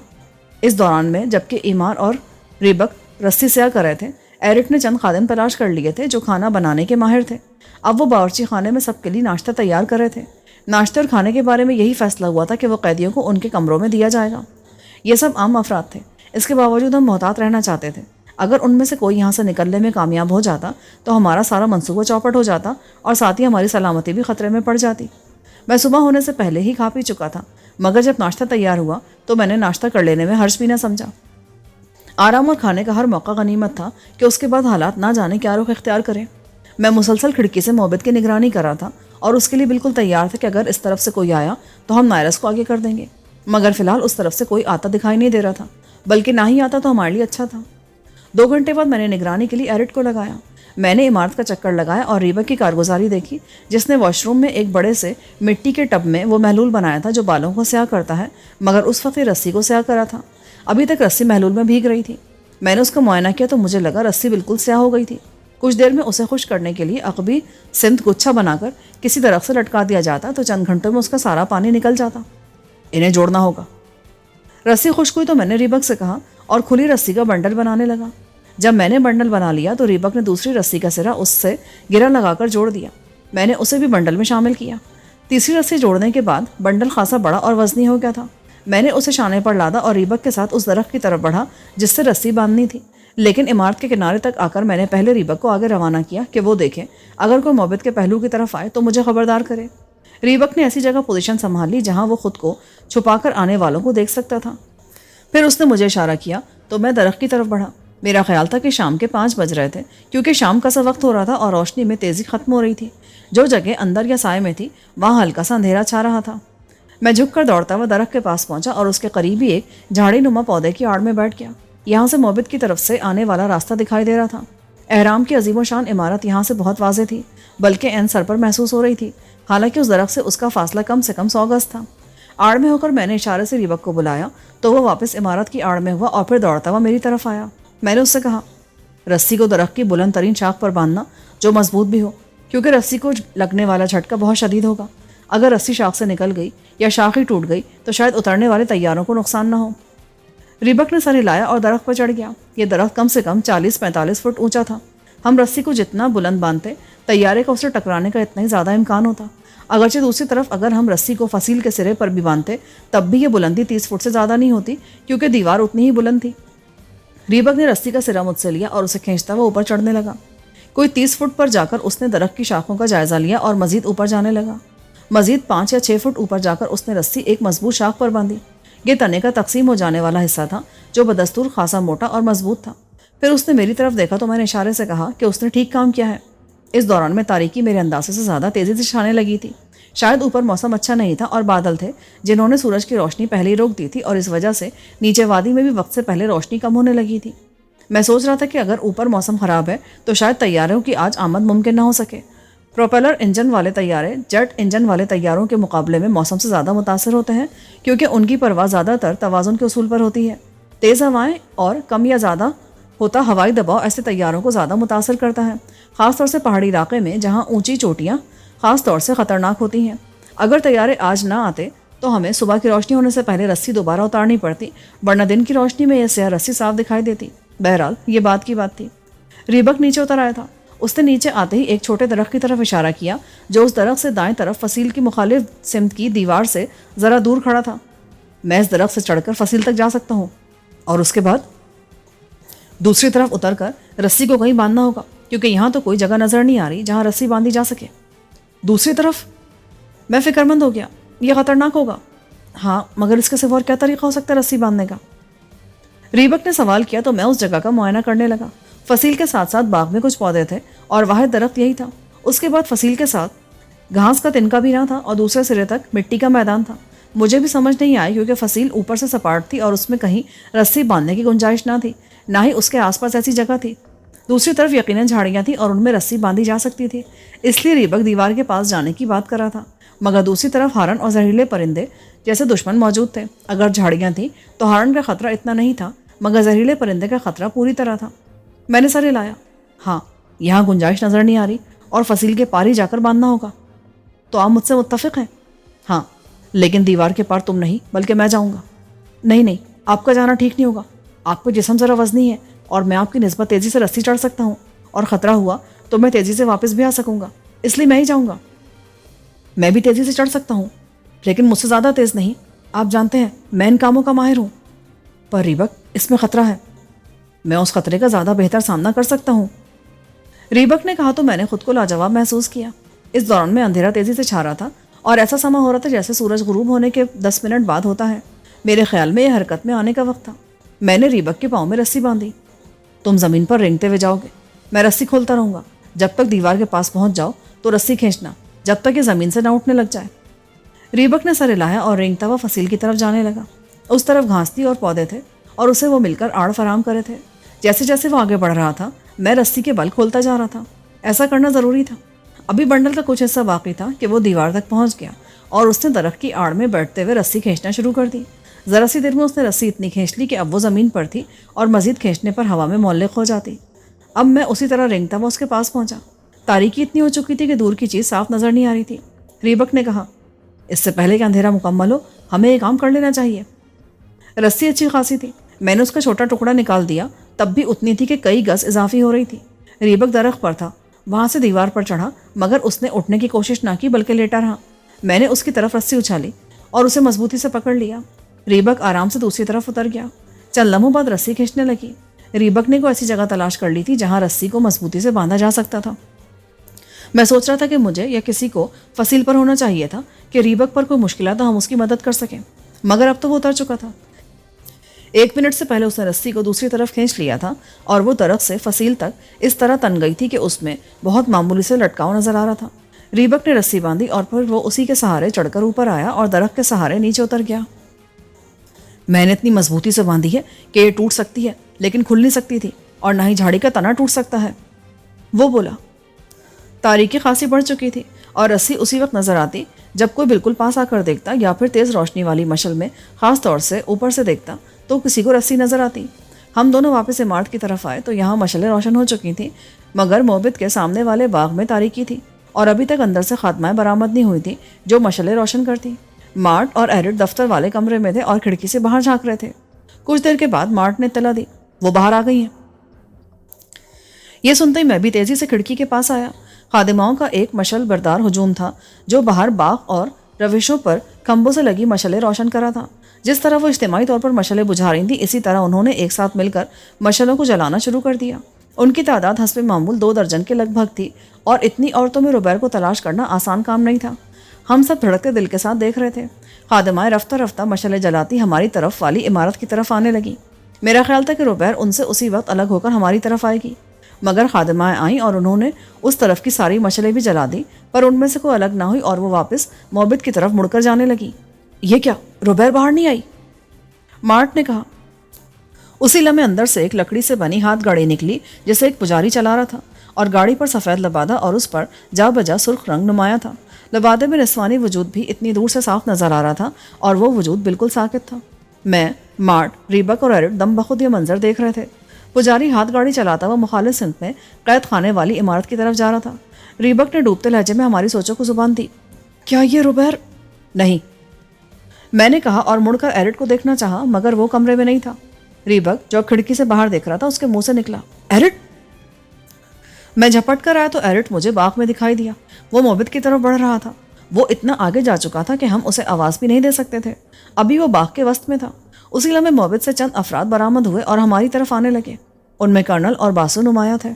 اس دوران میں جبکہ ایمار اور ریبک رسی سیاہ کر رہے تھے، ایرٹ نے چند خادم تلاش کر لیے تھے جو کھانا بنانے کے ماہر تھے۔ اب وہ باورچی خانے میں سب کے لیے ناشتہ تیار کر رہے تھے۔ ناشتے اور کھانے کے بارے میں یہی فیصلہ ہوا تھا کہ وہ قیدیوں کو ان کے کمروں میں دیا جائے گا۔ یہ سب عام افراد تھے، اس کے باوجود ہم محتاط رہنا چاہتے تھے۔ اگر ان میں سے کوئی یہاں سے نکلنے میں کامیاب ہو جاتا تو ہمارا سارا منصوبہ چوپٹ ہو جاتا اور ساتھ ہی ہماری سلامتی بھی خطرے میں پڑ جاتی۔ میں صبح ہونے سے پہلے ہی کھا پی چکا تھا، مگر جب ناشتہ تیار ہوا تو میں نے ناشتہ کر لینے میں حرج بھی نہ سمجھا۔ آرام اور کھانے کا ہر موقع غنیمت تھا کہ اس کے بعد حالات نہ جانے کیا رخ اختیار کریں۔ میں مسلسل کھڑکی سے موبت کی نگرانی کر رہا تھا اور اس کے لیے بالکل تیار تھا کہ اگر اس طرف سے کوئی آیا تو ہم نائرس کو آگے کر دیں گے، مگر فی الحال اس طرف سے کوئی آتا دکھائی نہیں دے رہا تھا، بلکہ نہ ہی آتا تو ہمارے لیے اچھا تھا۔ 2 گھنٹے بعد میں نے نگرانی کے لیے ایرٹ کو لگایا۔ میں نے عمارت کا چکر لگایا اور ریبک کی کارگزاری دیکھی جس نے واش روم میں ایک بڑے سے مٹی کے ٹب میں وہ محلول بنایا تھا جو بالوں کو سیاہ کرتا ہے، مگر اس وقت یہ رسی کو سیاہ کرا تھا۔ ابھی تک رسی محلول میں بھیگ رہی تھی۔ میں نے اس کا معائنہ کیا تو مجھے لگا رسی بالکل سیاہ ہو گئی تھی۔ کچھ دیر میں اسے خشک کرنے کے لیے عقبی سمت گچھا بنا کر کسی درخت سے لٹکا دیا جاتا تو چند گھنٹوں میں اس کا سارا پانی نکل جاتا۔ انہیں جوڑنا ہوگا۔ رسی خشک ہوئی تو میں نے ریبک سے کہا اور کھلی رسی کا بنڈل بنانے لگا۔ جب میں نے بنڈل بنا لیا تو ریبک نے دوسری رسی کا سرا اس سے گرا لگا کر جوڑ دیا۔ میں نے اسے بھی بنڈل میں شامل کیا۔ تیسری رسی جوڑنے کے بعد بنڈل خاصا بڑا اور وزنی ہو گیا تھا۔ میں نے اسے شانے پر لادا اور ریبک کے ساتھ اس درخت کی طرف بڑھا جس سے رسی باندھنی تھی، لیکن عمارت کے کنارے تک آ کر میں نے پہلے ریبک کو آگے روانہ کیا کہ وہ دیکھے اگر کوئی موبت کے پہلو کی طرف آئے تو مجھے خبردار کرے۔ ریبک نے ایسی جگہ پوزیشن سنبھال لی جہاں وہ خود کو چھپا کر آنے والوں کو دیکھ سکتا تھا۔ پھر اس نے مجھے اشارہ کیا تو میں درخت کی طرف بڑھا۔ میرا خیال تھا کہ شام کے 5 بج رہے تھے کیونکہ شام کا سا وقت ہو رہا تھا اور روشنی میں تیزی ختم ہو رہی تھی۔ جو جگہ اندر یا سائے میں تھی وہاں ہلکا سا اندھیرا چھا رہا تھا۔ میں جھک کر دوڑتا ہوا درخت کے پاس پہنچا اور اس کے قریب ہی ایک جھاڑی نما پودے کی آڑ میں بیٹھ گیا۔ یہاں سے موبت کی طرف سے آنے والا راستہ دکھائی دے رہا تھا۔ احرام کی عظیم و شان عمارت یہاں سے بہت واضح تھی، بلکہ عین سر پر محسوس ہو رہی تھی، حالانکہ اس درخت سے اس کا فاصلہ کم سے کم 100 گز تھا۔ آڑ میں ہو کر میں نے اشارے سے ریبک کو بلایا تو وہ واپس عمارت کی آڑ میں ہوا اور پھر دوڑتا ہوا میری طرف آیا۔ میں نے اس سے کہا، رسی کو درخت کی بلند ترین شاخ پر باندھنا جو مضبوط بھی ہو، کیونکہ رسی کو لگنے والا جھٹکا بہت شدید ہوگا۔ اگر رسی شاخ سے نکل گئی یا شاخ ہی ٹوٹ گئی تو شاید اترنے والے طیاروں کو نقصان نہ ہو۔ ریبک نے سر ہلایا اور درخت پر چڑھ گیا۔ یہ درخت کم سے کم 40-45 فٹ اونچا تھا۔ ہم رسی کو جتنا بلند باندھتے طیارے کا اسے ٹکرانے کا اتنا ہی زیادہ امکان ہوتا۔ اگرچہ دوسری طرف اگر ہم رسی کو فصیل کے سرے پر بھی باندھتے تب بھی یہ بلندی 30 فٹ سے زیادہ نہیں ہوتی کیونکہ دیوار اتنی ہی بلند تھی۔ ریبک نے رسی کا سرا مجھ سے لیا اور اسے کھینچتا ہوا اوپر چڑھنے لگا۔ کوئی 30 فٹ پر جا کر اس نے درخت کی شاخوں کا جائزہ لیا اور مزید اوپر جانے لگا۔ مزید 5 یا 6 فٹ اوپر جا کر اس نے رسی ایک مضبوط شاخ پر باندھی۔ یہ تنے کا تقسیم ہو جانے والا حصہ تھا جو بدستور خاصا موٹا اور مضبوط تھا۔ پھر اس نے میری طرف دیکھا تو میں نے اشارے سے کہا کہ اس نے ٹھیک کام کیا ہے۔ اس دوران میں تاریکی میرے اندازے سے زیادہ تیزی سے چھانے لگی تھی۔ شاید اوپر موسم اچھا نہیں تھا اور بادل تھے جنہوں نے سورج کی روشنی پہلے ہی روک دی تھی، اور اس وجہ سے نیچے وادی میں بھی وقت سے پہلے روشنی کم ہونے لگی تھی۔ میں سوچ رہا تھا کہ اگر اوپر موسم خراب ہے تو شاید طیاروں کی آج آمد ممکن نہ ہو سکے۔ پروپیلر انجن والے طیارے جیٹ انجن والے طیاروں کے مقابلے میں موسم سے زیادہ متاثر ہوتے ہیں، کیونکہ ان کی پرواز زیادہ تر توازن کے اصول پر ہوتی ہے۔ تیز ہوائیں اور کم یا زیادہ ہوتا ہوائی دباؤ ایسے طیاروں کو زیادہ متاثر کرتا ہے، خاص طور سے پہاڑی علاقے میں جہاں اونچی چوٹیاں خاص طور سے خطرناک ہوتی ہیں۔ اگر طیارے آج نہ آتے تو ہمیں صبح کی روشنی ہونے سے پہلے رسی دوبارہ اتارنی پڑتی، ورنہ دن کی روشنی میں یہ سیاہ رسی صاف دکھائی دیتی۔ بہرحال یہ بات کی بات تھی۔ ریبک نیچے اتر آیا تھا۔ اس نے نیچے آتے ہی ایک چھوٹے درخت کی طرف اشارہ کیا جو اس درخت سے دائیں طرف فصیل کی مخالف سمت کی دیوار سے ذرا دور کھڑا تھا۔ میں اس درخت سے چڑھ کر فصیل تک جا سکتا ہوں، اور اس کے بعد دوسری طرف اتر کر رسی کو کہیں باندھنا ہوگا، کیونکہ یہاں تو کوئی جگہ نظر نہیں آ رہی جہاں رسی باندھی جا سکے۔ دوسری طرف؟ میں فکر مند ہو گیا، یہ خطرناک ہوگا۔ ہاں، مگر اس کے سوا اور کیا طریقہ ہو سکتا ہے رسی باندھنے کا؟ ریبک نے سوال کیا تو میں اس جگہ کا معائنہ کرنے لگا۔ فصیل کے ساتھ ساتھ باغ میں کچھ پودے تھے اور واحد درخت یہی تھا۔ اس کے بعد فصیل کے ساتھ گھاس کا تنکا بھی نہ تھا اور دوسرے سرے تک مٹی کا میدان تھا۔ مجھے بھی سمجھ نہیں آئی کیونکہ فصیل اوپر سے سپاٹ تھی اور اس میں کہیں رسی باندھنے کی گنجائش نہ تھی، نہ ہی اس کے آس پاس ایسی جگہ تھی۔ دوسری طرف یقیناً جھاڑیاں تھیں اور ان میں رسی باندھی جا سکتی تھی، اس لیے ریبک دیوار کے پاس جانے کی بات کر رہا تھا۔ مگر دوسری طرف ہارن اور زہریلے پرندے جیسے دشمن موجود تھے۔ اگر جھاڑیاں تھیں تو ہارن کا خطرہ اتنا نہیں تھا، مگر زہریلے پرندے کا خطرہ پوری طرح تھا۔ میں نے سر ہلایا۔ ہاں، یہاں گنجائش نظر نہیں آ رہی اور فصیل کے پار ہی جا کر باندھنا ہوگا۔ تو آپ مجھ سے متفق ہیں؟ ہاں، لیکن دیوار کے پار تم نہیں بلکہ میں جاؤں گا۔ نہیں، آپ کا جانا ٹھیک نہیں ہوگا۔ آپ کا جسم ذرا وزنی ہے اور میں آپ کی نسبت تیزی سے رسی چڑھ سکتا ہوں، اور خطرہ ہوا تو میں تیزی سے واپس بھی آ سکوں گا، اس لیے میں ہی جاؤں گا۔ میں بھی تیزی سے چڑھ سکتا ہوں، لیکن مجھ سے زیادہ تیز نہیں۔ آپ جانتے ہیں میں ان کاموں کا ماہر ہوں۔ پر ریبک، اس میں خطرہ ہے۔ میں اس خطرے کا زیادہ بہتر سامنا کر سکتا ہوں، ریبک نے کہا تو میں نے خود کو لاجواب محسوس کیا۔ اس دوران میں اندھیرا تیزی سے چھا رہا تھا اور ایسا سما ہو رہا تھا جیسے سورج غروب ہونے کے 10 منٹ بعد ہوتا ہے۔ میرے خیال میں یہ حرکت میں آنے کا وقت تھا۔ میں نے ریبک کے پاؤں میں رسی باندھی۔ تم زمین پر رینگتے ہوئے جاؤ گے، میں رسی کھولتا رہوں گا۔ جب تک دیوار کے پاس پہنچ جاؤ تو رسی کھینچنا، جب تک یہ زمین سے نہ اٹھنے لگ جائے۔ ریبک نے سر ہلایا اور رینگتا ہوا فصیل کی طرف جانے لگا۔ اس طرف گھاس تھی اور پودے تھے اور اسے وہ مل کر آڑ فراہم کرے تھے۔ جیسے جیسے وہ آگے بڑھ رہا تھا میں رسی کے بل کھولتا جا رہا تھا۔ ایسا کرنا ضروری تھا۔ ابھی بنڈل کا کچھ حصہ باقی تھا کہ وہ دیوار تک پہنچ گیا اور اس نے درخت کی آڑ میں بیٹھتے ہوئے رسی کھینچنا شروع کر دی۔ ذرا سی دیر میں اس نے رسی اتنی کھینچ لی کہ اب وہ زمین پر تھی اور مزید کھینچنے پر ہوا میں معلق ہو جاتی۔ اب میں اسی طرح رینگتا ہوا اس کے پاس پہنچا۔ تاریکی اتنی ہو چکی تھی کہ دور کی چیز صاف نظر نہیں آ رہی تھی۔ ریبک نے کہا، اس سے پہلے کہ اندھیرا مکمل ہو ہمیں ایک کام کر لینا چاہیے۔ رسی اچھی خاصی تھی۔ میں نے اس کا چھوٹا ٹکڑا نکال دیا، تب بھی اتنی تھی کہ کئی گز اضافی ہو رہی تھی۔ ریبک درخت پر تھا، وہاں سے دیوار پر چڑھا، مگر اس نے اٹھنے کی کوشش نہ کی بلکہ لیٹا رہا۔ میں نے اس کی طرف رسی اچھالی اور اسے مضبوطی سے پکڑ لیا۔ ریبک آرام سے دوسری طرف اتر گیا۔ چند لمحوں بعد رسی کھینچنے لگی۔ ریبک نے کوئی ایسی جگہ تلاش کر لی تھی جہاں رسی کو مضبوطی سے باندھا جا سکتا تھا۔ میں سوچ رہا تھا کہ مجھے یا کسی کو فصیل پر ہونا چاہیے تھا کہ ریبک پر کوئی مشکلات ہم اس کی مدد کر سکیں، مگر اب تو وہ اتر چکا تھا۔ 1 منٹ سے پہلے اس نے رسی کو دوسری طرف کھینچ لیا تھا اور وہ درخت سے فصیل تک اس طرح تن گئی تھی کہ اس میں بہت معمولی سے لٹکاؤ نظر آ رہا تھا۔ ریبک نے رسی باندھی اور پھر وہ اسی کے سہارے چڑھ کر اوپر آیا اور درخت کے سہارے نیچے اتر گیا۔ میں نے اتنی مضبوطی سے باندھی ہے کہ یہ ٹوٹ سکتی ہے لیکن کھل نہیں سکتی تھی، اور نہ ہی جھاڑی کا تنا ٹوٹ سکتا ہے، وہ بولا۔ تاریکی خاصی بڑھ چکی تھی اور رسی اسی وقت نظر آتی جب کوئی بالکل پاس آ کر دیکھتا یا پھر تیز روشنی والی مشل میں خاص طور سے اوپر سے دیکھتا تو کسی کو رسی نظر آتی۔ ہم دونوں واپس عمارت کی طرف آئے تو یہاں مشلیں روشن ہو چکی تھیں، مگر موبد کے سامنے والے باغ میں تاریکی تھی اور ابھی تک اندر سے خاتمہ برآمد نہیں ہوئی تھی جو مشلیں روشن کرتی۔ مارٹ اور ایرٹ دفتر والے کمرے میں تھے اور کھڑکی سے باہر جھانک رہے تھے۔ کچھ دیر کے بعد مارٹ نے اطلاع دی، وہ باہر آ گئی ہیں۔ یہ سنتے ہی میں بھی تیزی سے کھڑکی کے پاس آیا۔ خادماؤں کا ایک مشل بردار ہجوم تھا جو باہر باغ اور روشوں پر کھمبوں سے لگی مشلیں روشن کرا تھا۔ جس طرح وہ اجتماعی طور پر مشلیں بجھا رہی تھیں اسی طرح انہوں نے ایک ساتھ مل کر مشلوں کو جلانا شروع کر دیا۔ ان کی تعداد حسب معمول 2 درجن کے لگ بھگ تھی اور اتنی عورتوں میں روبیر کو تلاش کرنا آسان کام نہیں تھا۔ ہم سب دھڑکتے دل کے ساتھ دیکھ رہے تھے۔ خادمائیں رفتہ رفتہ مشلیں جلاتی ہماری طرف والی عمارت کی طرف آنے لگی۔ میرا خیال تھا کہ روبیر ان سے اسی وقت الگ ہو کر ہماری طرف آئے گی، مگر خادمائیں آئیں اور انہوں نے اس طرف کی ساری مشعلیں بھی جلا دی، پر ان میں سے کوئی الگ نہ ہوئی اور وہ واپس موبت کی طرف مڑ کر جانے لگی۔ یہ کیا، روبیر باہر نہیں آئی؟ مارٹ نے کہا۔ اسی لمحے اندر سے ایک لکڑی سے بنی ہاتھ گاڑی نکلی جسے ایک پجاری چلا رہا تھا، اور گاڑی پر سفید لبادہ اور اس پر جا بجا سرخ رنگ نمایاں تھا۔ لبادے میں نسوانی وجود بھی اتنی دور سے صاف نظر آ رہا تھا اور وہ وجود بالکل ساکت تھا۔ میں، مارٹ، ریبک اور ایرٹ دم بخود یہ منظر دیکھ رہے تھے۔ پجاری ہاتھ گاڑی چلاتا ہوا مخالف سمت میں قید خانے والی عمارت کی طرف جا رہا تھا۔ ریبک نے ڈوبتے لہجے میں ہماری سوچوں کو زبان دی۔ کیا یہ روبیر؟ نہیں، میں نے کہا اور مڑ کر ایرٹ کو دیکھنا چاہا، مگر وہ کمرے میں نہیں تھا۔ ریبک جو کھڑکی سے باہر دیکھ رہا تھا، اس کے منہ سے نکلا، ایرٹ؟ میں جھپٹ کر آیا تو ایرٹ مجھے باغ میں دکھائی دیا۔ وہ موبت کی طرف بڑھ رہا تھا۔ وہ اتنا آگے جا چکا تھا کہ ہم اسے آواز بھی نہیں دے سکتے تھے۔ ابھی وہ باغ کے وسط میں تھا۔ اسی لمحے موبت سے چند افراد برآمد ہوئے اور ہماری طرف آنے لگے۔ ان میں کرنل اور باسو نمایاں تھے۔